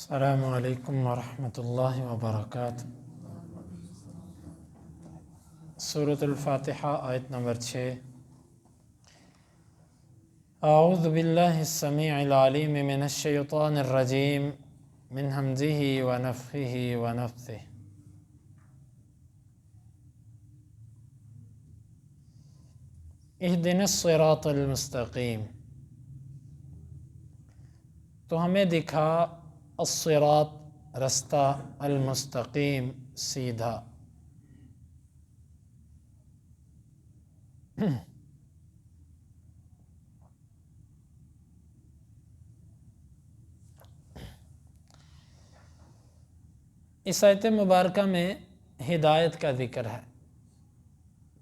السلام علیکم ورحمۃ اللہ وبرکاتہ۔ سورۃ الفاتحہ آیت نمبر 6۔ اعوذ باللہ السمیع العلیم من الشیطان الرجیم من ہمزہ ونفخہ ونفثہ۔ اہدنا الصراط المستقیم، تو ہمیں دکھا الصراط رستہ، المستقیم سیدھا۔ اس آیت مبارکہ میں ہدایت کا ذکر ہے،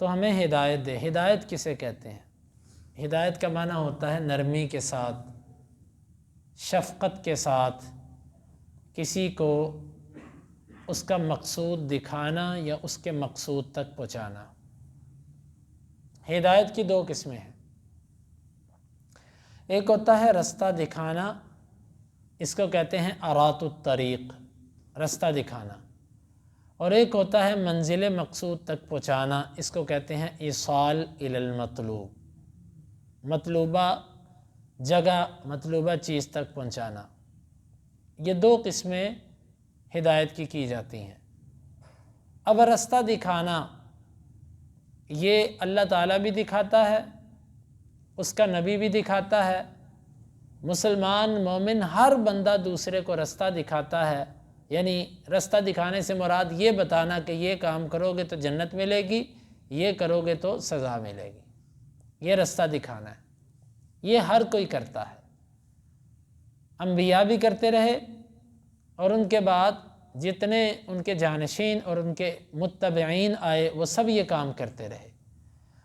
تو ہمیں ہدایت دے۔ ہدایت کسے کہتے ہیں؟ ہدایت کا معنی ہوتا ہے نرمی کے ساتھ، شفقت کے ساتھ کسی کو اس کا مقصود دکھانا یا اس کے مقصود تک پہنچانا۔ ہدایت کی دو قسمیں ہیں، ایک ہوتا ہے رستہ دکھانا، اس کو کہتے ہیں ارات الطریق، رستہ دکھانا، اور ایک ہوتا ہے منزل مقصود تک پہنچانا، اس کو کہتے ہیں ایصال الی المطلوب، مطلوبہ جگہ، مطلوبہ چیز تک پہنچانا۔ یہ دو قسمیں ہدایت کی جاتی ہیں۔ اب رستہ دکھانا یہ اللہ تعالیٰ بھی دکھاتا ہے، اس کا نبی بھی دکھاتا ہے، مسلمان مومن ہر بندہ دوسرے کو رستہ دکھاتا ہے۔ یعنی رستہ دکھانے سے مراد یہ بتانا کہ یہ کام کرو گے تو جنت ملے گی، یہ کرو گے تو سزا ملے گی، یہ رستہ دکھانا ہے۔ یہ ہر کوئی کرتا ہے، انبیاء بھی کرتے رہے، اور ان کے بعد جتنے ان کے جانشین اور ان کے متبعین آئے وہ سب یہ کام کرتے رہے۔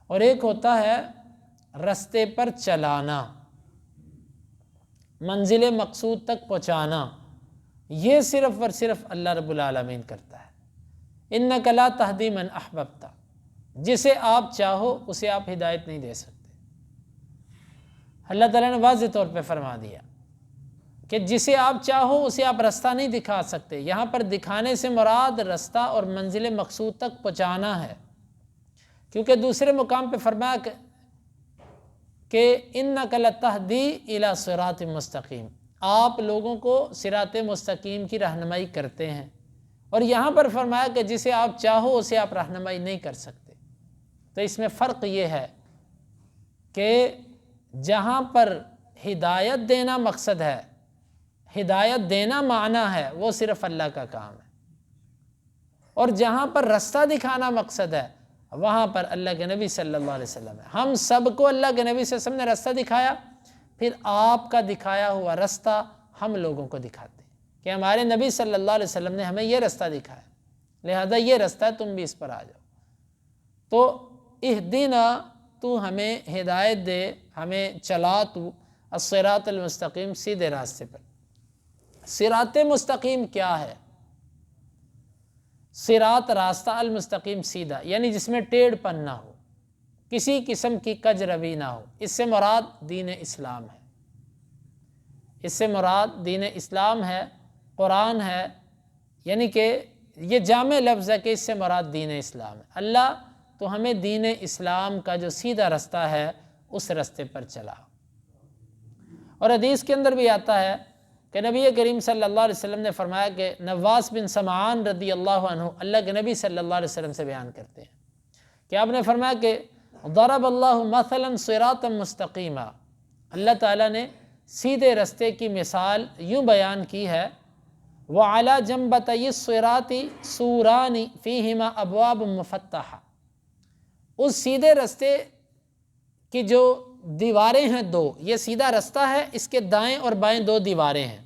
اور ایک ہوتا ہے رستے پر چلانا، منزل مقصود تک پہنچانا، یہ صرف اور صرف اللہ رب العالمین کرتا ہے۔ اِنَّکَ لَا تَهْدِی مَنْ أَحْبَبْتَ، جسے آپ چاہو اسے آپ ہدایت نہیں دے سکتے۔ اللہ تعالیٰ نے واضح طور پہ فرما دیا کہ جسے آپ چاہو اسے آپ رستہ نہیں دکھا سکتے۔ یہاں پر دکھانے سے مراد رستہ اور منزل مقصود تک پہنچانا ہے، کیونکہ دوسرے مقام پہ فرمایا کہ اِنَّکَ لَتَهْدِی إِلَى صِرَاطٍ مستقیم، آپ لوگوں کو صراط مستقیم کی رہنمائی کرتے ہیں، اور یہاں پر فرمایا کہ جسے آپ چاہو اسے آپ رہنمائی نہیں کر سکتے۔ تو اس میں فرق یہ ہے کہ جہاں پر ہدایت دینا مقصد ہے، ہدایت دینا معنی ہے، وہ صرف اللہ کا کام ہے، اور جہاں پر رستہ دکھانا مقصد ہے وہاں پر اللہ کے نبی صلی اللہ علیہ وسلم ہے۔ ہم سب کو اللہ کے نبی صلی اللہ علیہ وسلم نے رستہ دکھایا، پھر آپ کا دکھایا ہوا رستہ ہم لوگوں کو دکھاتے ہیں کہ ہمارے نبی صلی اللہ علیہ وسلم نے ہمیں یہ رستہ دکھایا، لہذا یہ رستہ ہے، تم بھی اس پر آ جاؤ۔ تو اہدنا، تو ہمیں ہدایت دے، ہمیں چلا تو الصراط المستقیم، سیدھے راستے پر۔ صراط مستقیم کیا ہے؟ صراط راستہ، المستقیم سیدھا، یعنی جس میں ٹیڑھ پن نہ ہو، کسی قسم کی کج روی نہ ہو۔ اس سے مراد دین اسلام ہے، اس سے مراد دین اسلام ہے، قرآن ہے، یعنی کہ یہ جامع لفظ ہے کہ اس سے مراد دین اسلام ہے۔ اللہ تو ہمیں دین اسلام کا جو سیدھا رستہ ہے اس رستے پر چلا۔ اور حدیث کے اندر بھی آتا ہے کہ نبی کریم صلی اللہ علیہ وسلم نے فرمایا کہ نواس بن سمعان رضی اللہ عنہ اللہ کے نبی صلی اللہ علیہ وسلم سے بیان کرتے ہیں کہ آپ نے فرمایا کہ ضرب اللہ مثلا صراطا مستقیما، اللہ تعالیٰ نے سیدھے رستے کی مثال یوں بیان کی ہے، وَعَلَى جَنبَتَيِ الصِّرَاطِ سُورَانِ فِيهِمَا أَبْوَابٌ مُفَتَّحَةٌ، اس سیدھے رستے کی جو دیواریں ہیں دو، یہ سیدھا رستہ ہے، اس کے دائیں اور بائیں دو دیواریں ہیں،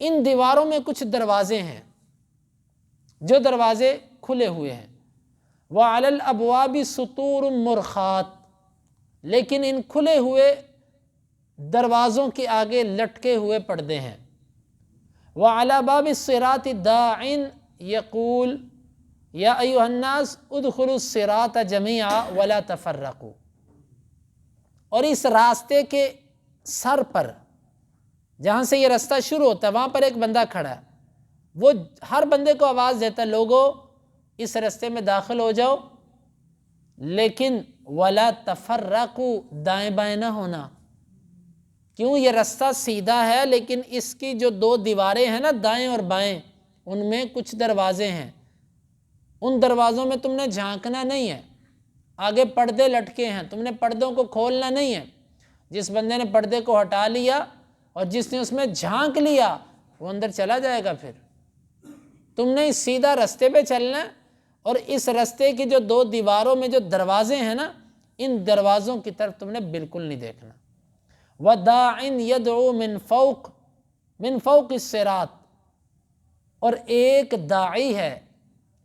ان دیواروں میں کچھ دروازے ہیں، جو دروازے کھلے ہوئے ہیں۔ وَعَلَى الْأَبْوَابِ سُطُورٌ مُرْخَاتٌ، لیکن ان کھلے ہوئے دروازوں کے آگے لٹکے ہوئے پردے ہیں۔ وَعَلَى بَابِ الصِّرَاطِ دَاعٍ يَقُولُ یا ایھا الناس ادخلوا الصراط جمیعا ولا تفرقوا، اور اس راستے کے سر پر جہاں سے یہ رستہ شروع ہوتا ہے وہاں پر ایک بندہ کھڑا ہے، وہ ہر بندے کو آواز دیتا ہے لوگو اس رستے میں داخل ہو جاؤ، لیکن ولا تفرقوا، دائیں بائیں نہ ہونا۔ کیوں؟ یہ رستہ سیدھا ہے لیکن اس کی جو دو دیواریں ہیں نا دائیں اور بائیں، ان میں کچھ دروازے ہیں، ان دروازوں میں تم نے جھانکنا نہیں ہے، آگے پردے لٹکے ہیں، تم نے پردوں کو کھولنا نہیں ہے۔ جس بندے نے پردے کو ہٹا لیا اور جس نے اس میں جھانک لیا وہ اندر چلا جائے گا۔ پھر تم نے اس سیدھا رستے پہ چلنا ہے، اور اس رستے کی جو دو دیواروں میں جو دروازے ہیں نا، ان دروازوں کی طرف تم نے بالکل نہیں دیکھنا۔ وَدَاعٍ يَدْعُو مِن فَوْقِ الصِّرَاط، اور ایک داعی ہے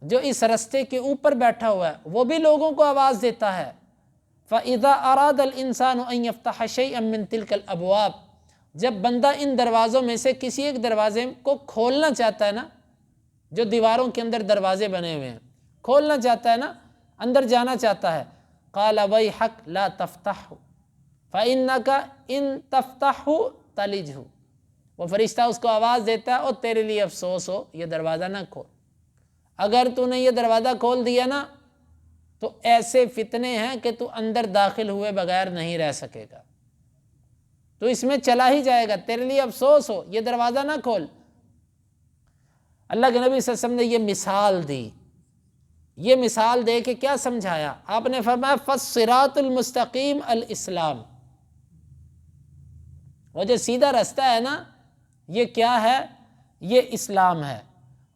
جو اس رستے کے اوپر بیٹھا ہوا ہے، وہ بھی لوگوں کو آواز دیتا ہے۔ فَإِذَا أَرَادَ الْإِنسَانُ أَن يَفْتَحَ شَيْئًا مِّن تِلْكَ الْأَبْوَابِ، جب بندہ ان دروازوں میں سے کسی ایک دروازے کو کھولنا چاہتا ہے نا، جو دیواروں کے اندر دروازے بنے ہوئے ہیں، کھولنا چاہتا ہے نا، اندر جانا چاہتا ہے، قَالَ وَيْحَكَ لَا تَفْتَحْهُ فَإِنَّكَ إِن تَفْتَحْهُ تَلِجْهُ، وہ فرشتہ اس کو آواز دیتا ہے، اور تیرے لیے افسوس ہو، یہ دروازہ نہ کھول، اگر تو نے یہ دروازہ کھول دیا نا تو ایسے فتنے ہیں کہ تو اندر داخل ہوئے بغیر نہیں رہ سکے گا، تو اس میں چلا ہی جائے گا، تیرے لیے افسوس ہو، یہ دروازہ نہ کھول۔ اللہ کے نبی صلی اللہ علیہ وسلم نے یہ مثال دی، یہ مثال دے کے کیا سمجھایا؟ آپ نے فرمایا فالصراط المستقیم الاسلام، وہ جو سیدھا رستہ ہے نا یہ کیا ہے؟ یہ اسلام ہے۔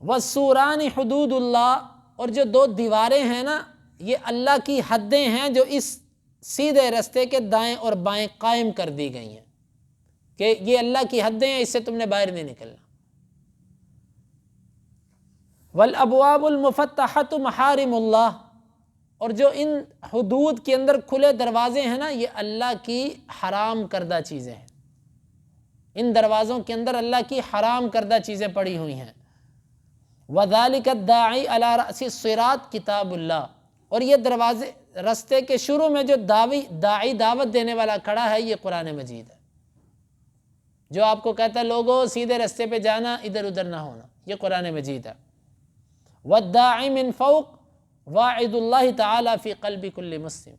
والسوران حدود اللہ، اور جو دو دیواریں ہیں نا یہ اللہ کی حدیں ہیں جو اس سیدھے رستے کے دائیں اور بائیں قائم کر دی گئی ہیں، کہ یہ اللہ کی حدیں ہیں، اس سے تم نے باہر نہیں نکلنا۔ والابواب المفتحۃ محارم اللہ، اور جو ان حدود کے اندر کھلے دروازے ہیں نا یہ اللہ کی حرام کردہ چیزیں ہیں، ان دروازوں کے اندر اللہ کی حرام کردہ چیزیں پڑی ہوئی ہیں۔ وَذَلِكَ الدَّاعِي عَلَى رَأْسِ الصِّرَاط کتاب اللہ، اور یہ دروازے رستے کے شروع میں جو داعی دعوت دینے والا کھڑا ہے یہ قرآن مجید ہے، جو آپ کو کہتا ہے لوگوں سیدھے رستے پہ جانا، ادھر ادھر نہ ہونا، یہ قرآن مجید ہے۔ وَالدَّاعِي مِن فَوْقِ وَاعِدُ اللَّهِ تَعَالَى فِي قَلْبِ كُلِّ مُسْلِمٍ،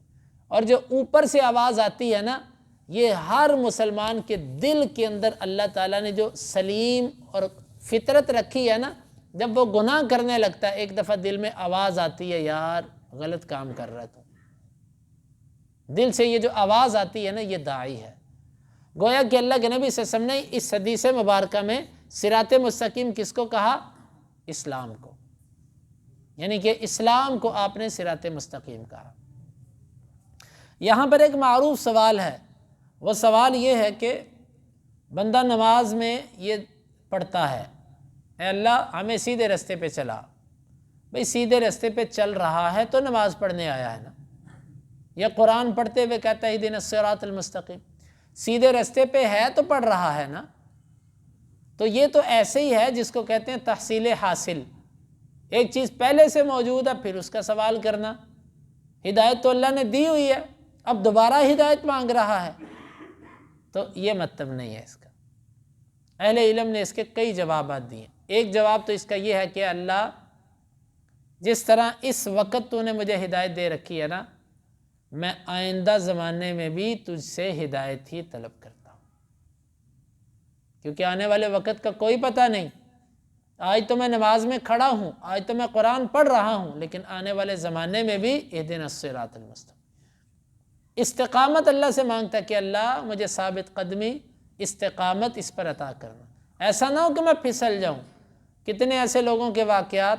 اور جو اوپر سے آواز آتی ہے نا یہ ہر مسلمان کے دل کے اندر اللہ تعالیٰ نے جو سلیم اور فطرت رکھی ہے نا، جب وہ گناہ کرنے لگتا ہے ایک دفعہ دل میں آواز آتی ہے یار غلط کام کر رہا تو، دل سے یہ جو آواز آتی ہے نا یہ داعی ہے۔ گویا کہ اللہ کے نبی صلی اللہ علیہ وسلم نے اس حدیث مبارکہ میں صراط مستقیم کس کو کہا؟ اسلام کو، یعنی کہ اسلام کو آپ نے صراط مستقیم کہا۔ یہاں پر ایک معروف سوال ہے، وہ سوال یہ ہے کہ بندہ نماز میں یہ پڑھتا ہے اے اللہ ہمیں سیدھے رستے پہ چلا، بھئی سیدھے رستے پہ چل رہا ہے تو نماز پڑھنے آیا ہے نا، یہ قرآن پڑھتے ہوئے کہتا ہے اہدنا الصراط المستقیم، سیدھے رستے پہ ہے تو پڑھ رہا ہے نا، تو یہ تو ایسے ہی ہے جس کو کہتے ہیں تحصیل حاصل، ایک چیز پہلے سے موجود ہے پھر اس کا سوال کرنا، ہدایت تو اللہ نے دی ہوئی ہے اب دوبارہ ہدایت مانگ رہا ہے، تو یہ مطلب نہیں ہے اس کا۔ اہل علم نے اس کے کئی جوابات دیے، ایک جواب تو اس کا یہ ہے کہ اللہ جس طرح اس وقت تو نے مجھے ہدایت دے رکھی ہے نا، میں آئندہ زمانے میں بھی تجھ سے ہدایت ہی طلب کرتا ہوں، کیونکہ آنے والے وقت کا کوئی پتہ نہیں، آج تو میں نماز میں کھڑا ہوں، آج تو میں قرآن پڑھ رہا ہوں، لیکن آنے والے زمانے میں بھی اہدنا الصراط المستقیم، استقامت اللہ سے مانگتا ہے کہ اللہ مجھے ثابت قدمی استقامت اس پر عطا کرنا، ایسا نہ ہو کہ میں پھسل جاؤں۔ کتنے ایسے لوگوں کے واقعات،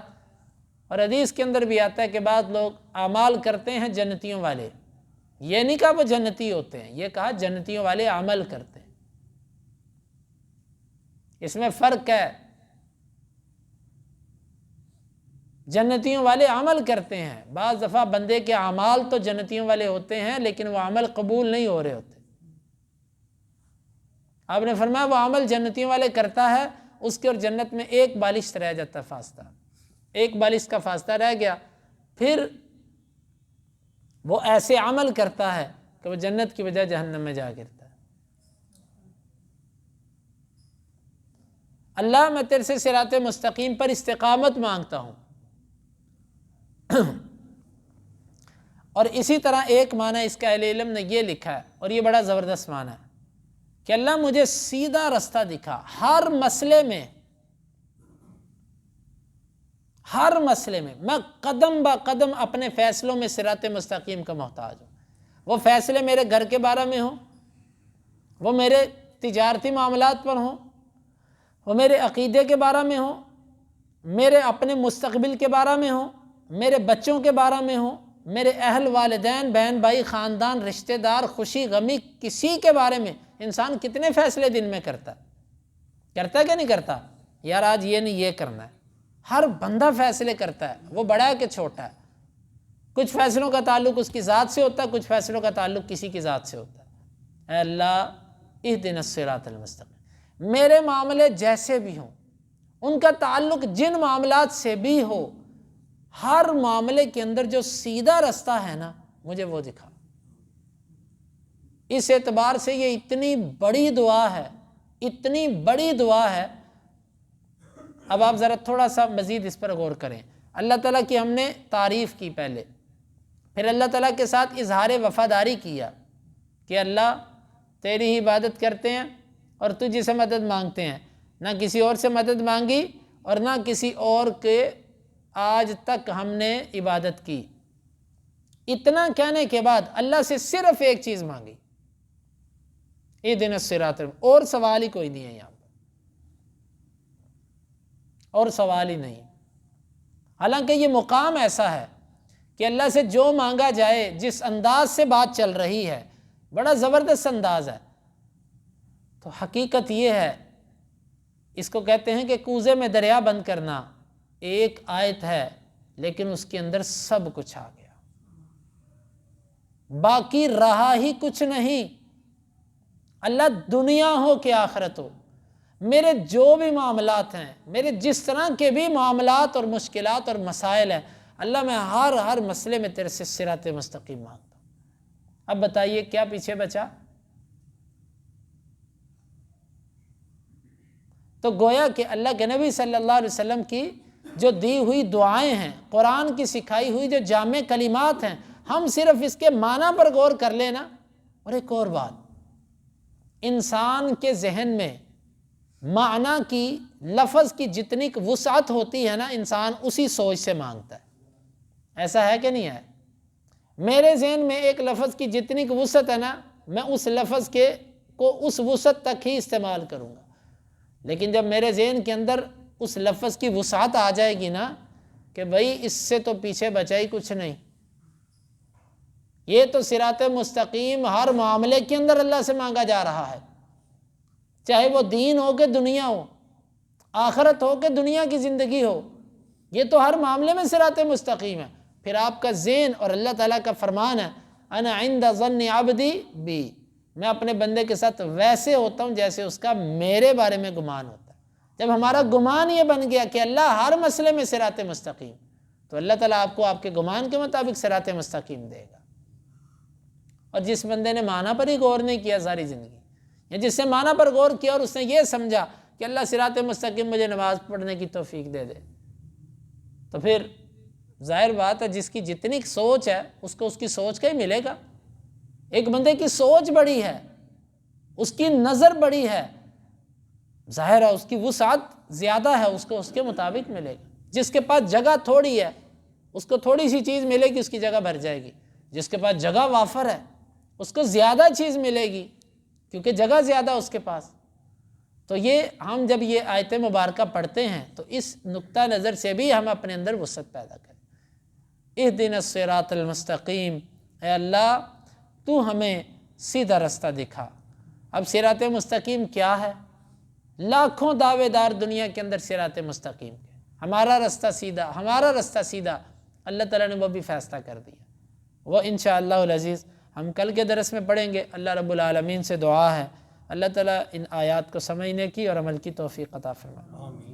اور حدیث کے اندر بھی آتا ہے کہ بعض لوگ اعمال کرتے ہیں جنتیوں والے، یہ نہیں کہا وہ جنتی ہوتے ہیں، یہ کہا جنتیوں والے عمل کرتے ہیں، اس میں فرق ہے، جنتیوں والے عمل کرتے ہیں، بعض دفعہ بندے کے اعمال تو جنتیوں والے ہوتے ہیں لیکن وہ عمل قبول نہیں ہو رہے ہوتے، آپ نے فرمایا وہ عمل جنتیوں والے کرتا ہے، اس کے اور جنت میں ایک بالشت رہ جاتا ہے فاصلہ، ایک بالشت کا فاصلہ رہ گیا، پھر وہ ایسے عمل کرتا ہے کہ وہ جنت کی بجائے جہنم میں جا گرتا ہے۔ اللہ میں تیرے سے صراط مستقیم پر استقامت مانگتا ہوں۔ اور اسی طرح ایک معنی اس کا اہل علم نے یہ لکھا ہے، اور یہ بڑا زبردست معنی ہے، کہ اللہ مجھے سیدھا رستہ دکھا ہر مسئلے میں، ہر مسئلے میں میں قدم با قدم اپنے فیصلوں میں صراط مستقیم کا محتاج ہوں۔ وہ فیصلے میرے گھر کے بارے میں ہوں، وہ میرے تجارتی معاملات پر ہوں، وہ میرے عقیدے کے بارے میں ہوں، میرے اپنے مستقبل کے بارے میں ہوں، میرے بچوں کے بارے میں ہوں، میرے اہل والدین بہن بھائی خاندان رشتہ دار خوشی غمی کسی کے بارے میں۔ انسان کتنے فیصلے دن میں کرتا ہے کہ نہیں کرتا؟ یار آج یہ نہیں یہ کرنا ہے۔ ہر بندہ فیصلے کرتا ہے، وہ بڑا ہے کہ چھوٹا ہے۔ کچھ فیصلوں کا تعلق اس کی ذات سے ہوتا ہے، کچھ فیصلوں کا تعلق کسی کی ذات سے ہوتا ہے۔ اے اللہ اہدنا الصراط المستقیم، میرے معاملے جیسے بھی ہوں، ان کا تعلق جن معاملات سے بھی ہو، ہر معاملے کے اندر جو سیدھا رستہ ہے نا، مجھے وہ دکھا۔ اس اعتبار سے یہ اتنی بڑی دعا ہے، اتنی بڑی دعا ہے۔ اب آپ ذرا تھوڑا سا مزید اس پر غور کریں۔ اللہ تعالیٰ کی ہم نے تعریف کی پہلے، پھر اللہ تعالیٰ کے ساتھ اظہار وفاداری کیا کہ اللہ تیری ہی عبادت کرتے ہیں اور تجھ سے مدد مانگتے ہیں، نہ کسی اور سے مدد مانگی اور نہ کسی اور کے آج تک ہم نے عبادت کی۔ اتنا کہنے کے بعد اللہ سے صرف ایک چیز مانگی، اہدنا الصراط، اور سوال ہی کوئی نہیں ہے یہاں پر، اور سوال ہی نہیں۔ حالانکہ یہ مقام ایسا ہے کہ اللہ سے جو مانگا جائے، جس انداز سے بات چل رہی ہے، بڑا زبردست انداز ہے۔ تو حقیقت یہ ہے، اس کو کہتے ہیں کہ کوزے میں دریا بند کرنا۔ ایک آیت ہے لیکن اس کے اندر سب کچھ آ گیا، باقی رہا ہی کچھ نہیں۔ اللہ دنیا ہو کہ آخرت ہو، میرے جو بھی معاملات ہیں، میرے جس طرح کے بھی معاملات اور مشکلات اور مسائل ہیں، اللہ میں ہر مسئلے میں تیرے سے صراط مستقیم مانگتا ہوں۔ اب بتائیے کیا پیچھے بچا؟ تو گویا کہ اللہ کے نبی صلی اللہ علیہ وسلم کی جو دی ہوئی دعائیں ہیں، قرآن کی سکھائی ہوئی جو جامع کلمات ہیں، ہم صرف اس کے معنی پر غور کر لینا۔ اور ایک اور بات، انسان کے ذہن میں معنی کی، لفظ کی جتنی وسعت ہوتی ہے نا، انسان اسی سوچ سے مانگتا ہے۔ ایسا ہے کہ نہیں ہے؟ میرے ذہن میں ایک لفظ کی جتنی وسعت ہے نا، میں اس لفظ کو اس وسعت تک ہی استعمال کروں گا۔ لیکن جب میرے ذہن کے اندر اس لفظ کی وسعت آ جائے گی نا کہ بھئی اس سے تو پیچھے بچا ہی کچھ نہیں، یہ تو صراط مستقیم ہر معاملے کے اندر اللہ سے مانگا جا رہا ہے، چاہے وہ دین ہو کہ دنیا ہو، آخرت ہو کہ دنیا کی زندگی ہو، یہ تو ہر معاملے میں صراط مستقیم ہے۔ پھر آپ کا ذہن اور اللہ تعالیٰ کا فرمان ہے، انا عند ظن عبدی بی، میں اپنے بندے کے ساتھ ویسے ہوتا ہوں جیسے اس کا میرے بارے میں گمان ہوتا ہے۔ جب ہمارا گمان یہ بن گیا کہ اللہ ہر مسئلے میں صراط مستقیم، تو اللہ تعالیٰ آپ کو آپ کے گمان کے مطابق صراط مستقیم دے گا۔ اور جس بندے نے معنی پر ہی غور نہیں کیا ساری زندگی، یا جس سے معنی پر غور کیا اور اس نے یہ سمجھا کہ اللہ صراط مستقیم مجھے نماز پڑھنے کی توفیق دے دے، تو پھر ظاہر بات ہے جس کی جتنی سوچ ہے اس کو اس کی سوچ کا ہی ملے گا۔ ایک بندے کی سوچ بڑی ہے، اس کی نظر بڑی ہے، ظاہر ہے اس کی وسعت زیادہ ہے، اس کو اس کے مطابق ملے گا۔ جس کے پاس جگہ تھوڑی ہے اس کو تھوڑی سی چیز ملے گی، اس کی جگہ بھر جائے گی۔ جس کے پاس جگہ وافر ہے اس کو زیادہ چیز ملے گی کیونکہ جگہ زیادہ اس کے پاس۔ تو یہ ہم جب یہ آیت مبارکہ پڑھتے ہیں تو اس نقطہ نظر سے بھی ہم اپنے اندر وسعت پیدا کریں۔ اہدنا الصراط المستقیم، اے اللہ تو ہمیں سیدھا رستہ دکھا۔ اب صراط مستقیم کیا ہے؟ لاکھوں دعوے دار دنیا کے اندر صراط مستقیم کے، ہمارا رستہ سیدھا، ہمارا رستہ سیدھا، اللہ تعالیٰ نے وہ بھی فیصلہ کر دیا۔ وہ انشاءاللہ العزیز ہم کل کے درس میں پڑھیں گے۔ اللہ رب العالمین سے دعا ہے اللہ تعالیٰ ان آیات کو سمجھنے کی اور عمل کی توفیق عطا فرمائے۔